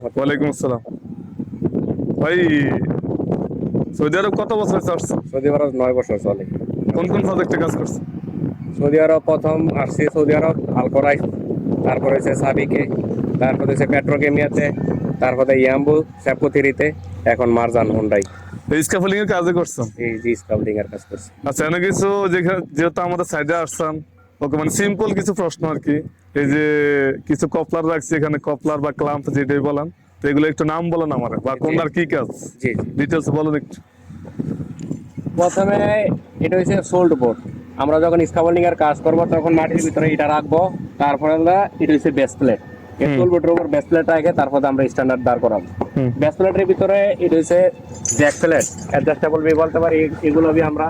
ওয়ালাইকুম আসসালাম। ভাই, সৌদি আরব কত বছর আসছো? সৌদি আরব 9 বছর চলে। কোন কোন প্রজেক্টে কাজ করছো? সৌদি আরব প্রথম আসছি সৌদি আরব আলকরাই, তারপরে হচ্ছে সাবিকে, তারপরে হচ্ছে পেট্রোকেমিয়াতে, তারপরে ইয়াম্বু সেপোথিরিতে, এখন মারজান হুন্ডাই। এই স্ক্যাফোল্ডিং এর কাজে করছো? এই জি স্কাউটিং এর কাজ করছি। আচ্ছা, এনে কিছু যেহেতু আমাদের সাইডে আসছেন, ওকে মানে সিম্পল কিছু প্রশ্ন আর কি। এই যে কিছু কপলার রাখছি এখানে, কপলার বা ক্লাম্প যেটাই বলেন, তো এগুলো একটু নাম বলেন আমার, বা জি কোনটার কি কাজ, জি জি। ডিটেলস বলুন একটু। প্রথমে এটা হচ্ছে সোল্ড বোর্ড। আমরা যখন স্কাফোল্ডিং এর কাজ করব তখন মাটির ভিতরে এটা রাখবো। তারপরে আমরা এটা হচ্ছে বেস প্লেট, এই হুম। সোল্ড বোর্ডের উপর বেস প্লেট রেখে তারপরে আমরা স্ট্যান্ডার্ড দাঁড় করাবো। হুম। বেস প্লেটের ভিতরে এটা হচ্ছে জ্যাক প্লেট, অ্যাডজাস্টেবল বি বলতে পারি। এগুলো বি আমরা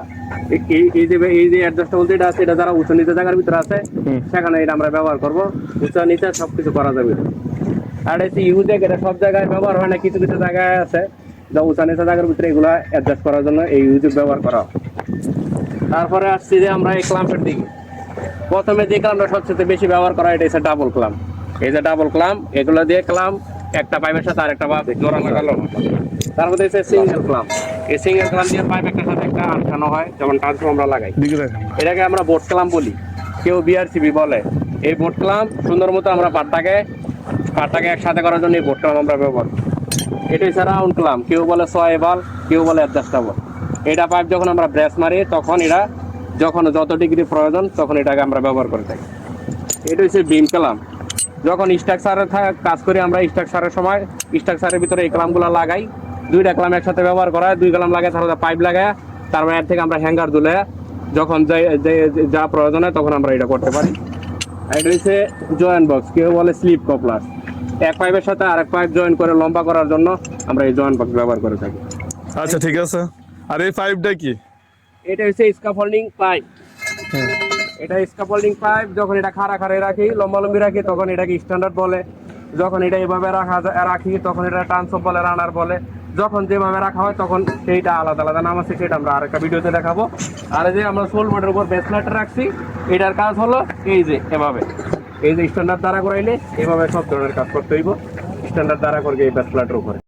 এই যে অ্যাডজাস্টেবল যেটা আছে, এটা যারা উঁচু নিচে জায়গার ভিতরে আছে হুম। সেখানে এটা আমরা ব্যবহার করব। উঁচু নিচে সবকিছু করা যাবে। আর এই ইউজে এটা সব জায়গায় ব্যবহার হয় না, কিছু কিছু জায়গায় আছে যা উঁচা নিচা জায়গার ভিতরে এগুলো অ্যাডজাস্ট করার জন্য এই ইউজ ব্যবহার করা হয়। তারপরে আসছি যে আমরা এই ক্লাম্পের দিকে। প্রথমে যে ক্লাম্পটা সবচেয়ে বেশি ব্যবহার করা হয় এটা হচ্ছে ডাবল ক্লাম্প। এই যে ডাবল ক্লাম্প, এগুলো দিয়ে ক্লাম্প একটা পাইপের সাথে আরেকটা পাইপ জোড়া লাগালো। তারপরে হচ্ছে সিঙ্গেল ক্লাম্প। এই সিঙ্গেল ক্লাম্প দিয়ে পাইপ একটার সাথে একটা আটকানো হয়, যেমন ট্রান্সফর্মার আমরা লাগাই। দিকে দেখেন। এটাকে আমরা বোট ক্লাম্প বলি, কেউ বিআরসিবি বলে। এই বোট ক্লাম্প সুন্দর মতো আমরা পাটটাকে একসাথে করার জন্য এই বোট ক্লাম্প আমরা ব্যবহার করি। এটা হচ্ছে রাউন্ড ক্লাম্প, কেউ বলে সোয়েবল, কেউ বলে অ্যাডজাস্টেবল। এটা পাইপ যখন আমরা ব্রেস মারি তখন এটা যখন যত ডিগ্রি প্রয়োজন তখন এটাকে আমরা ব্যবহার করে থাকি। এটা হচ্ছে বিম ক্লাম্প। যখন স্ট্রাকচারে কাজ করি আমরা, স্ট্রাকচারের সময় স্ট্রাকচারের ভিতরে এই ক্লাম্পগুলো লাগাই। দুইটা ক্লাম্প একসাথে ব্যবহার করা হয়, দুই ক্লাম্প লাগাই তারপরে পাইপ লাগায়, তারপরে এর থেকে আমরা হ্যাঙ্গার তুলে যখন যা প্রয়োজন হয় তখন আমরা এটা করতে পারি। আর এটা হচ্ছে জয়েন্ট বক্স, কেউ বলে স্লিপ কপলার। এক পাইপের সাথে আরেক পাইপ জয়েন করে লম্বা করার জন্য আমরা এই জয়েন্ট বক্স ব্যবহার করে থাকি। আচ্ছা, ঠিক আছে। আর এই পাইপটা কি? এটা হচ্ছে স্কাফোল্ডিং পাইপ। এটা স্কাফোল্ডিং পাইপ, যখন এটা খাড়া রাখি, লম্বি রাখি তখন এটাকে স্ট্যান্ডার্ড বলে। যখন এটা এভাবে রাখি তখন এটা ট্রান্সফ বলে, রানার বলে। যখন যেভাবে রাখা হয় তখন সেইটা আলাদা আলাদা নাম আছে, সেটা আমরা আরেকটা ভিডিওতে দেখাবো। আর এই যে আমরা সোল বোর্ডের উপর বেসপ্লেট রাখছি, এটার কাজ হলো এই যে এভাবে, এই যে স্ট্যান্ডার্ড দ্বারা করাইলে এভাবে সব ধরনের কাজ করতে হইব। স্ট্যান্ডার্ড দ্বারা করবে এই বেসপ্লেটের উপরে।